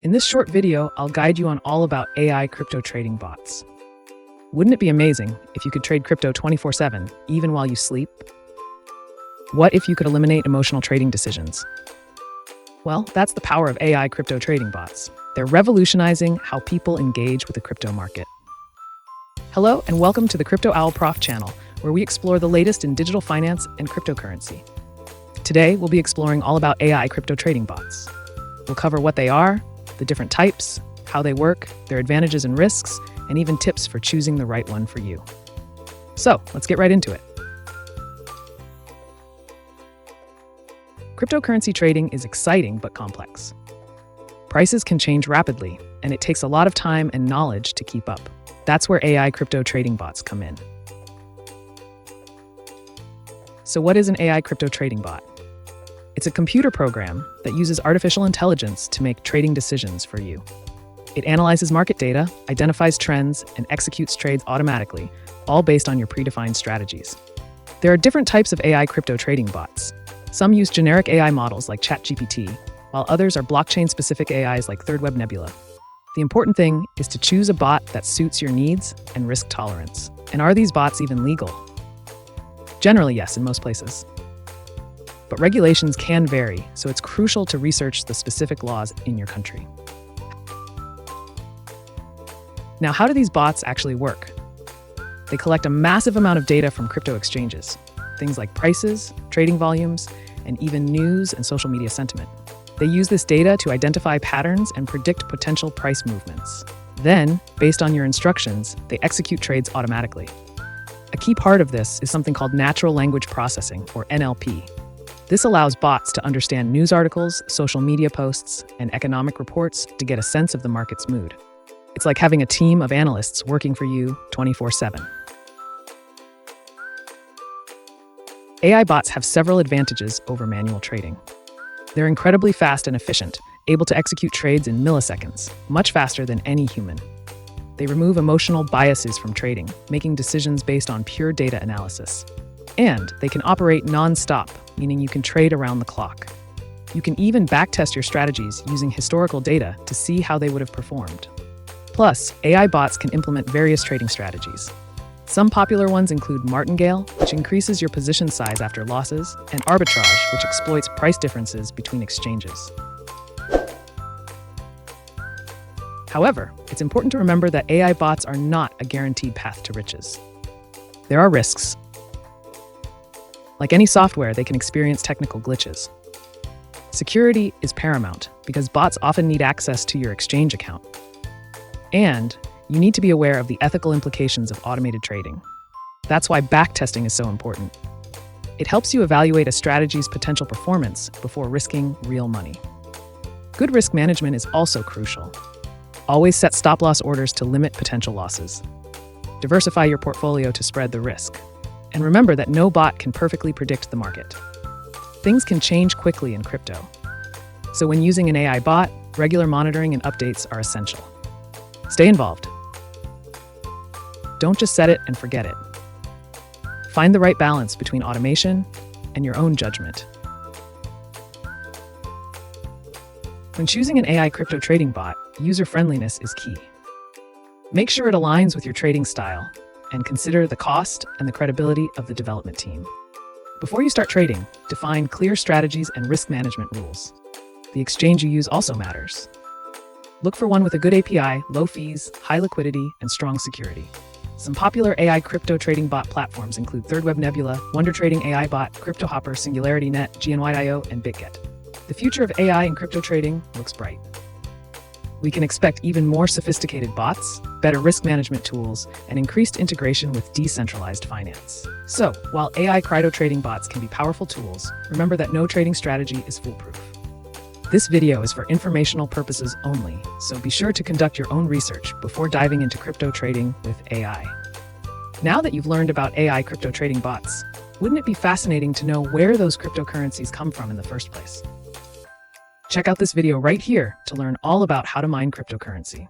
In this short video, I'll guide you on all about AI crypto trading bots. Wouldn't it be amazing if you could trade crypto 24/7, even while you sleep? What if you could eliminate emotional trading decisions? Well, that's the power of AI crypto trading bots. They're revolutionizing how people engage with the crypto market. Hello, and welcome to the Crypto Owl Prof channel, where we explore the latest in digital finance and cryptocurrency. Today, we'll be exploring all about AI crypto trading bots. We'll cover what they are, the different types, how they work, their advantages and risks, and even tips for choosing the right one for you. So, let's get right into it. Cryptocurrency trading is exciting but complex. Prices can change rapidly, and it takes a lot of time and knowledge to keep up. That's where AI crypto trading bots come in. So what is an AI crypto trading bot? It's a computer program that uses artificial intelligence to make trading decisions for you. It analyzes market data, identifies trends, and executes trades automatically, all based on your predefined strategies. There are different types of AI crypto trading bots. Some use generic AI models like chatgpt, while others are blockchain-specific AIs like Third Web Nebula. The important thing is to choose a bot that suits your needs and risk tolerance. And are these bots even legal? Generally, yes, in most places. But regulations can vary, so it's crucial to research the specific laws in your country. Now, how do these bots actually work? They collect a massive amount of data from crypto exchanges, things like prices, trading volumes, and even news and social media sentiment. They use this data to identify patterns and predict potential price movements. Then, based on your instructions, they execute trades automatically. A key part of this is something called natural language processing, or NLP. This allows bots to understand news articles, social media posts, and economic reports to get a sense of the market's mood. It's like having a team of analysts working for you 24/7. AI bots have several advantages over manual trading. They're incredibly fast and efficient, able to execute trades in milliseconds, much faster than any human. They remove emotional biases from trading, making decisions based on pure data analysis. And they can operate non-stop, meaning you can trade around the clock. You can even backtest your strategies using historical data to see how they would have performed. Plus, AI bots can implement various trading strategies. Some popular ones include martingale, which increases your position size after losses, and arbitrage, which exploits price differences between exchanges. However, it's important to remember that AI bots are not a guaranteed path to riches. There are risks. Like any software, they can experience technical glitches. Security is paramount because bots often need access to your exchange account. And you need to be aware of the ethical implications of automated trading. That's why backtesting is so important. It helps you evaluate a strategy's potential performance before risking real money. Good risk management is also crucial. Always set stop-loss orders to limit potential losses. Diversify your portfolio to spread the risk. And remember that no bot can perfectly predict the market. Things can change quickly in crypto. So when using an AI bot, regular monitoring and updates are essential. Stay involved. Don't just set it and forget it. Find the right balance between automation and your own judgment. When choosing an AI crypto trading bot, user-friendliness is key. Make sure it aligns with your trading style and consider the cost and the credibility of the development team. Before you start trading, define clear strategies and risk management rules. The exchange you use also matters. Look for one with a good API, low fees, high liquidity, and strong security. Some popular AI crypto trading bot platforms include Third Web Nebula, Wonder Trading AI Bot, Crypto Hopper, SingularityNet, GNY.io, and BitGet. The future of AI and crypto trading looks bright. We can expect even more sophisticated bots, better risk management tools, and increased integration with decentralized finance. So, while AI crypto trading bots can be powerful tools, remember that no trading strategy is foolproof. This video is for informational purposes only, so be sure to conduct your own research before diving into crypto trading with AI. Now that you've learned about AI crypto trading bots, wouldn't it be fascinating to know where those cryptocurrencies come from in the first place? Check out this video right here to learn all about how to mine cryptocurrency.